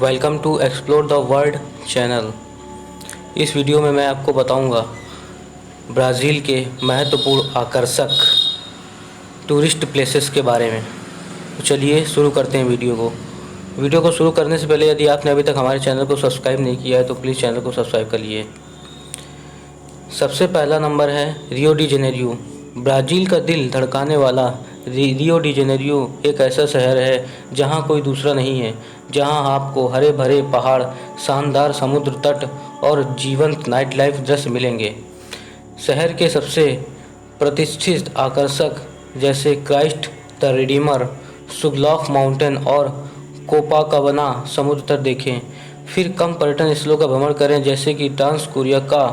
Welcome to explore the world channel. इस video में मैं आपको बताऊंगा ब्राज़ील के महत्वपूर्ण आकर्षक टूरिस्ट प्लेसेस के बारे में। तो चलिए शुरू करते हैं वीडियो को शुरू करने से पहले यदि आपने अभी तक हमारे चैनल को सब्सक्राइब नहीं किया है तो प्लीज़ चैनल को सब्सक्राइब कर लिए। सबसे पहला नंबर है रियो डी जेनेरियो। ब्राज़ील का दिल धड़काने वाला रियो डी जेनेरियो एक ऐसा शहर है जहां कोई दूसरा नहीं है, जहां आपको हरे भरे पहाड़, शानदार समुद्र तट और जीवंत नाइट लाइफ दृश्य मिलेंगे। शहर के सबसे प्रतिष्ठित आकर्षक जैसे क्राइस्ट द रिडीमर, सुगलॉफ माउंटेन और कोपाकाबना समुद्र तट देखें। फिर कम पर्यटन स्थलों का भ्रमण करें जैसे कि ट्रांस कोरिया का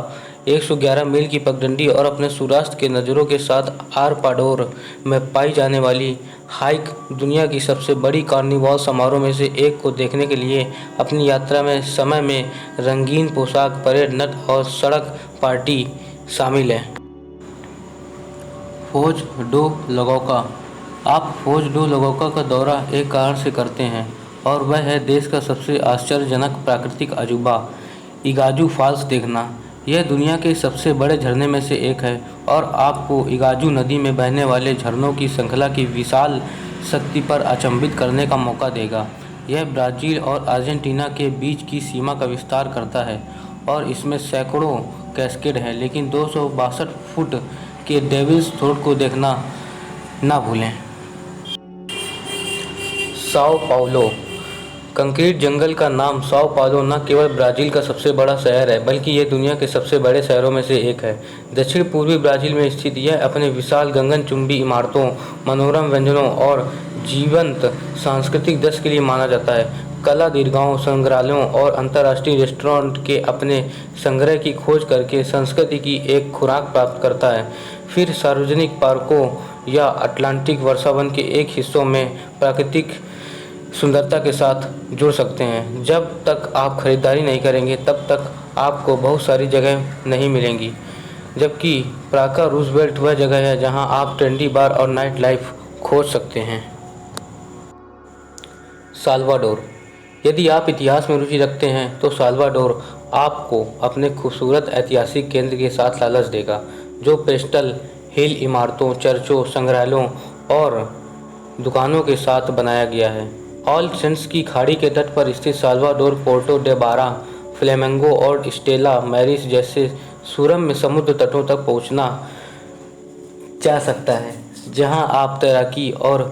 111 मील की पगडंडी और अपने सूर्यास्त के नज़रों के साथ आरपाडोर में पाई जाने वाली हाइक। दुनिया की सबसे बड़ी कार्निवाल समारोह में से एक को देखने के लिए अपनी यात्रा में समय में रंगीन पोशाक, परेड, नट और सड़क पार्टी शामिल है। फोज डो लगोका। आप फोज डो लगोका का दौरा एक कारण से करते हैं और वह है देश का सबसे आश्चर्यजनक प्राकृतिक अजूबा इगाजू फॉल्स देखना। यह दुनिया के सबसे बड़े झरने में से एक है और आपको इगाजू नदी में बहने वाले झरनों की श्रृंखला की विशाल शक्ति पर अचंभित करने का मौका देगा। यह ब्राज़ील और अर्जेंटीना के बीच की सीमा का विस्तार करता है और इसमें सैकड़ों कैस्केड हैं, लेकिन 262 फुट के डेविल्स थ्रोट को देखना ना भूलें। Sao Paulo. कंक्रीट जंगल का नाम साओ पाउलो न केवल ब्राज़ील का सबसे बड़ा शहर है बल्कि ये दुनिया के सबसे बड़े शहरों में से एक है। दक्षिण पूर्वी ब्राज़ील में स्थित यह अपने विशाल गगनचुंबी इमारतों, मनोरम व्यंजनों और जीवंत सांस्कृतिक दृश्य के लिए माना जाता है। कला दीर्घाओं, संग्रहालयों और अंतर्राष्ट्रीय रेस्टोरेंट के अपने संग्रह की खोज करके संस्कृति की एक खुराक प्राप्त करता है। फिर सार्वजनिक पार्कों या अटलांटिक वर्षावन के एक हिस्सों में प्राकृतिक सुंदरता के साथ जुड़ सकते हैं। जब तक आप खरीदारी नहीं करेंगे तब तक आपको बहुत सारी जगह नहीं मिलेंगी, जबकि प्राका रूजवेल्ट वह जगह है जहां आप ट्रेंडी बार और नाइट लाइफ खोज सकते हैं। साल्वाडोर। यदि आप इतिहास में रुचि रखते हैं तो साल्वाडोर आपको अपने खूबसूरत ऐतिहासिक केंद्र के साथ लालच देगा, जो पेस्टल हिल इमारतों, चर्चों, संग्रहालयों और दुकानों के साथ बनाया गया है। ऑल सेंट्स की खाड़ी के तट पर स्थित साल्वाडोर पोर्टो डे बारा, फ्लेमेंगो और स्टेला मैरिस जैसे सुरम्य समुद्र तटों तक पहुंचना जा सकता है, जहां आप तैराकी और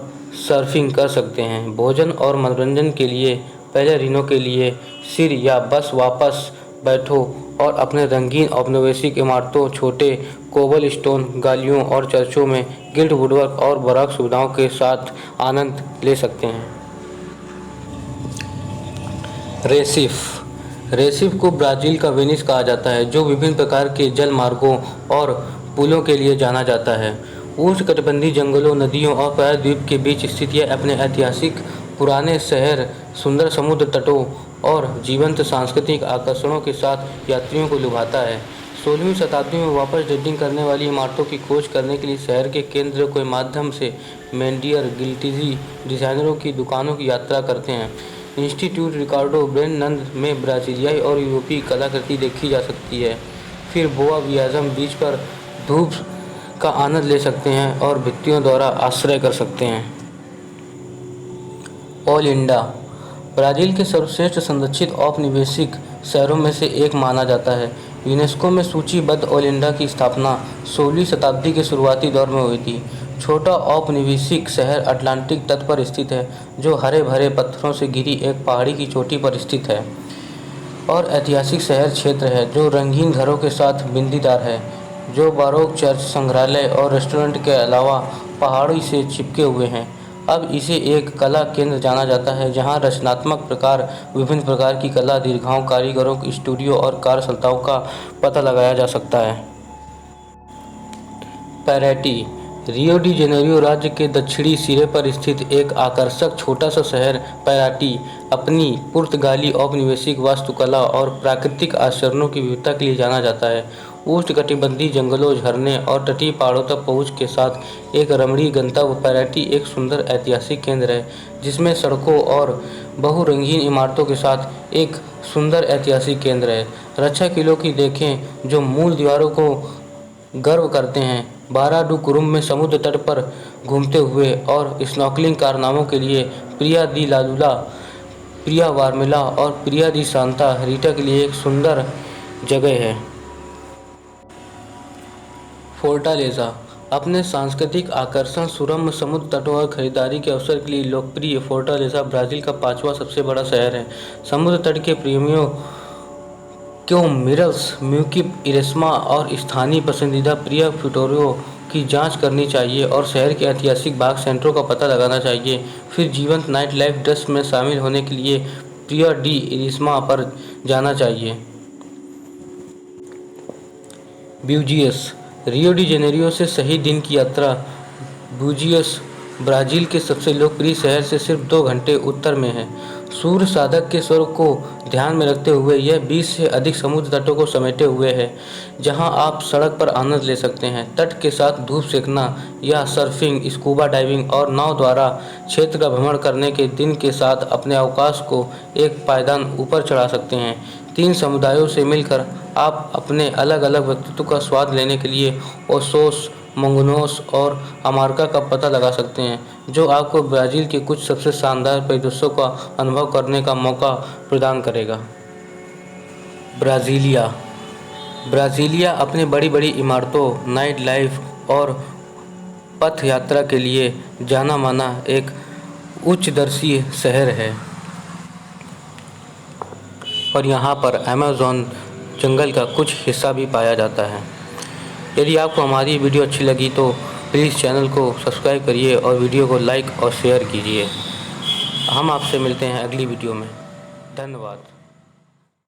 सर्फिंग कर सकते हैं। भोजन और मनोरंजन के लिए पहले रिनो के लिए सिर या बस वापस बैठो और अपने रंगीन औपनिवेशिक इमारतों, छोटे कोबल स्टोन गलियों और चर्चों में गिल्ड वुडवर्क और बारोक सुविधाओं के साथ आनंद ले सकते हैं। रेसिफ को ब्राज़ील का वेनिस कहा जाता है, जो विभिन्न प्रकार के जल मार्गों और पुलों के लिए जाना जाता है। उष्णकटिबंधीय जंगलों, नदियों और प्रायद्वीप के बीच स्थित यह अपने ऐतिहासिक पुराने शहर, सुंदर समुद्र तटों और जीवंत सांस्कृतिक आकर्षणों के साथ यात्रियों को लुभाता है। 16वीं शताब्दी में वापस डेटिंग करने वाली इमारतों की खोज करने के लिए शहर के केंद्र के माध्यम से मेंडियर गिल्टीजी डिज़ाइनरों की दुकानों की यात्रा करते हैं। इंस्टीट्यूट रिकार्डो ब्रेननंद में ब्राज़ीलियाई और यूरोपीय कलाकृति देखी जा सकती है। फिर बोआ वियाज़म बीच पर धूप का आनंद ले सकते हैं और भित्तियों द्वारा आश्रय कर सकते हैं। ओलिंडा ब्राज़ील के सर्वश्रेष्ठ संरक्षित औपनिवेशिक शहरों में से एक माना जाता है। यूनेस्को में सूचीबद्ध ओलिंडा की स्थापना 16वीं शताब्दी के शुरुआती दौर में हुई थी। छोटा औपनिवेशिक शहर अटलांटिक तट पर स्थित है, जो हरे भरे पत्थरों से घिरी एक पहाड़ी की चोटी पर स्थित है और ऐतिहासिक शहर क्षेत्र है जो रंगीन घरों के साथ बिंदीदार है, जो बारोक चर्च, संग्रहालय और रेस्टोरेंट के अलावा पहाड़ी से चिपके हुए हैं। अब इसे एक कला केंद्र जाना जाता है, जहां रचनात्मक प्रकार, विभिन्न प्रकार की कला दीर्घाओं, कारीगरों के स्टूडियो और कार्यशालाओं का पता लगाया जा सकता है। पैरेटी रियो डी जेनेरियो राज्य के दक्षिणी सिरे पर स्थित एक आकर्षक छोटा सा शहर पैराटी अपनी पुर्तगाली औपनिवेशिक वास्तुकला और प्राकृतिक आचरणों की विविधता के लिए जाना जाता है। उष्णकटिबंधीय जंगलों, झरने और तटीय पहाड़ों तक पहुंच के साथ एक रमणीय गंतव्य पैराटी एक सुंदर ऐतिहासिक केंद्र है, जिसमें सड़कों और बहुरंगीन इमारतों के साथ एक सुंदर ऐतिहासिक केंद्र है। रक्षा किलों की देखें जो मूल दीवारों को गर्व करते हैं। बाराडुकुरुम में समुद्र तट पर घूमते हुए और स्नॉर्कलिंग कारनामों के लिए प्रिया दी लालुला, प्रिया वार्मिला और प्रिया दी सांता रीटा के लिए एक सुंदर जगह है। फोर्टालेज़ा अपने सांस्कृतिक आकर्षण, सुरम्य समुद्र तटों और खरीदारी के अवसर के लिए लोकप्रिय, फोर्टालेज़ा ब्राज़ील का 5वां सबसे बड़ा शहर है। समुद्र तट के प्रेमियों को मिरल्स, म्यूकिप, इरेस्मा और स्थानीय पसंदीदा प्रिया फ्यूटोरियो की जांच करनी चाहिए और शहर के ऐतिहासिक बाग सेंटरों का पता लगाना चाहिए। फिर जीवंत नाइट लाइफ दृश्य में शामिल होने के लिए प्रिया डी इरेस्मा पर जाना चाहिए। ब्यूजियस रियो डी जेनेरियो से सही दिन की यात्रा। ब्यूजियस ब्राज़ील के सबसे लोकप्रिय शहर से सिर्फ 2 घंटे उत्तर में है। सूर्य साधक के स्वर को ध्यान में रखते हुए यह 20 से अधिक समुद्र तटों को समेटे हुए है, जहां आप सड़क पर आनंद ले सकते हैं। तट के साथ धूप सेकना या सर्फिंग, स्कूबा डाइविंग और नाव द्वारा क्षेत्र का भ्रमण करने के दिन के साथ अपने अवकाश को एक पायदान ऊपर चढ़ा सकते हैं। 3 समुदायों से मिलकर आप अपने अलग अलग व्यक्तित्व का स्वाद लेने के लिए ओसोस, मंगनोस और अमार्का का पता लगा सकते हैं, जो आपको ब्राज़ील के कुछ सबसे शानदार परिदृश्यों का अनुभव करने का मौका प्रदान करेगा। ब्राज़ीलिया ब्राज़ीलिया अपने बड़ी बड़ी इमारतों, नाइट लाइफ और पथ यात्रा के लिए जाना माना एक उच्चदर्शीय शहर है और यहाँ पर अमेज़न जंगल का कुछ हिस्सा भी पाया जाता है। यदि आपको हमारी वीडियो अच्छी लगी तो प्लीज़ चैनल को सब्सक्राइब करिए और वीडियो को लाइक और शेयर कीजिए। हम आपसे मिलते हैं अगली वीडियो में। धन्यवाद।